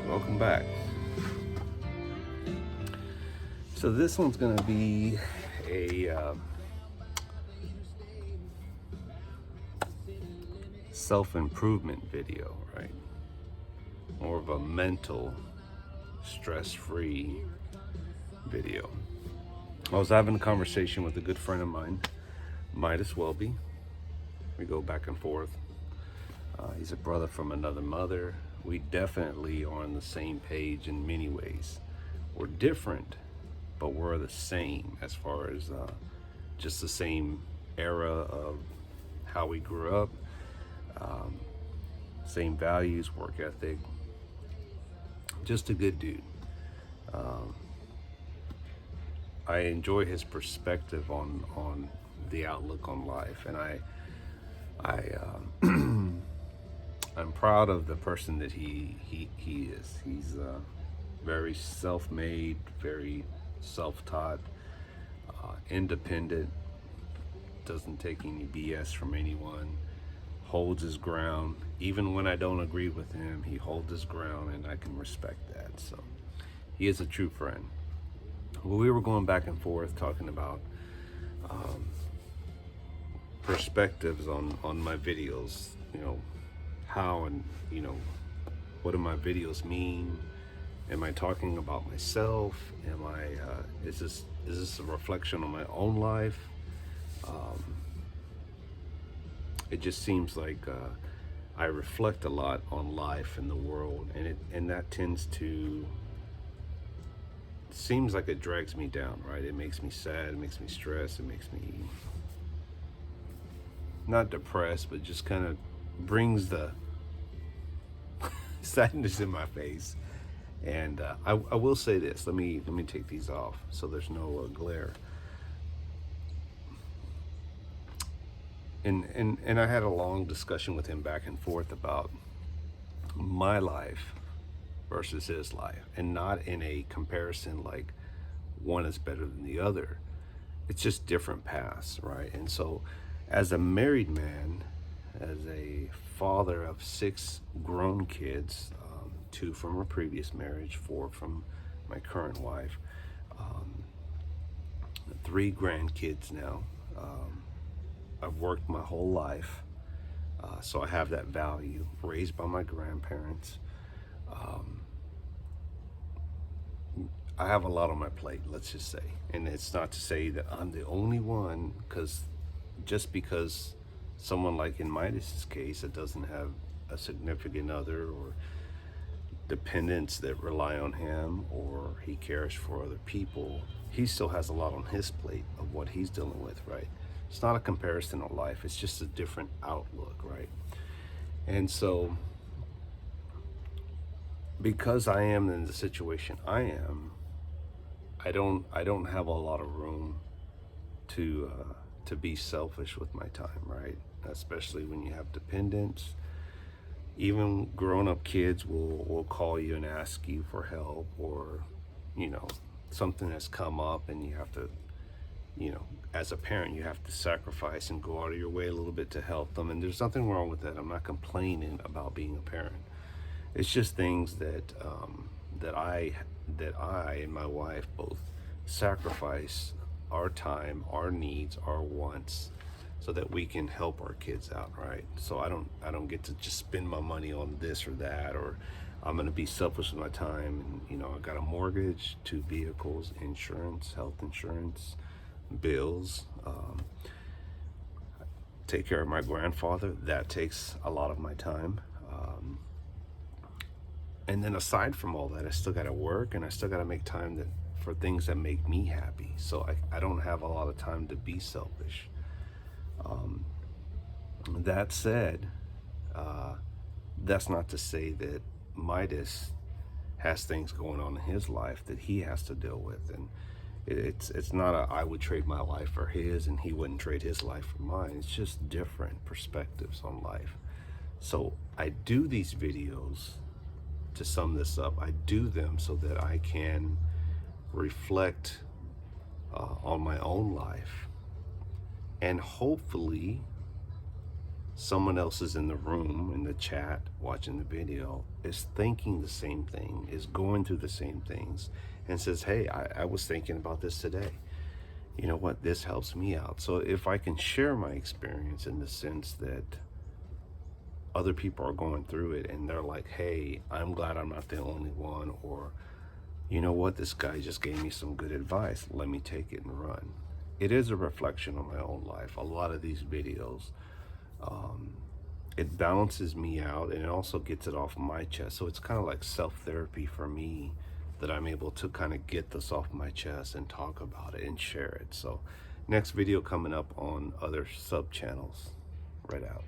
Welcome back. So this one's going to be a self-improvement video, right? More of a mental, stress-free video. I was having a conversation with a good friend of mine, Midas Welby. We go back and forth. He's a brother from another mother. We definitely are on the same page in many ways. We're different, but we're the same as far as just the same era of how we grew up, same values, work ethic. Just a good dude. I enjoy his perspective on the outlook on life, and I'm proud of the person that he is. He's very self-made, very self-taught, independent, doesn't take any BS from anyone, holds his ground. Even when I don't agree with him, he holds his ground, and I can respect that. So he is a true friend. Well, we were going back and forth talking about perspectives on my videos, how and what do my videos mean? Am I talking about myself? Am I is this a reflection on my own life? It just seems like I reflect a lot on life and the world, and that tends to seems like it drags me down, right? It makes me sad, it makes me stressed, it makes me not depressed, but just kind of brings the sadness in my face. And I will say this. Let me take these off so there's no glare. And I had a long discussion with him back and forth about my life versus his life, and not in a comparison like one is better than the other. It's just different paths, right? And so, as a married man, as a father of 6 grown kids, 2 from a previous marriage, 4 from my current wife, 3 grandkids now. I've worked my whole life, so I have that value, raised by my grandparents. I have a lot on my plate, let's just say. And it's not to say that I'm the only one, because someone like in Midas's case that doesn't have a significant other or dependents that rely on him, or he cares for other people, he still has a lot on his plate of what he's dealing with, right? It's not a comparison of life, it's just a different outlook, right? And so because I am in the situation I am, I don't have a lot of room to be selfish with my time, right? Especially when you have dependents. Even grown-up kids will call you and ask you for help, or something has come up and you have to, as a parent, you have to sacrifice and go out of your way a little bit to help them. And there's nothing wrong with that. I'm not complaining about being a parent. It's just things that I and my wife both sacrifice our time, our needs, our wants, so that we can help our kids out, right? So I don't get to just spend my money on this or that, or I'm gonna be selfish with my time. And I got a mortgage, 2 vehicles, insurance, health insurance, bills. Take care of my grandfather. That takes a lot of my time. And then aside from all that, I still gotta work, and I still gotta make time for things that make me happy. So I don't have a lot of time to be selfish. That said, that's not to say that Midas has things going on in his life that he has to deal with, and it's not I would trade my life for his and he wouldn't trade his life for mine. It's just different perspectives on life. So I do these videos, to sum this up, I do them so that I can reflect on my own life, and hopefully someone else is in the room, in the chat, watching the video, is thinking the same thing, is going through the same things, and says, hey, I was thinking about this today. You know what? This helps me out. So if I can share my experience in the sense that other people are going through it and they're like, hey, I'm glad I'm not the only one, or you know what, this guy just gave me some good advice, let me take it and run. It is a reflection on my own life. A lot of these videos, it balances me out and it also gets it off my chest. So it's kind of like self-therapy for me, that I'm able to kind of get this off my chest and talk about it and share it. So next video coming up on other sub channels. Right out.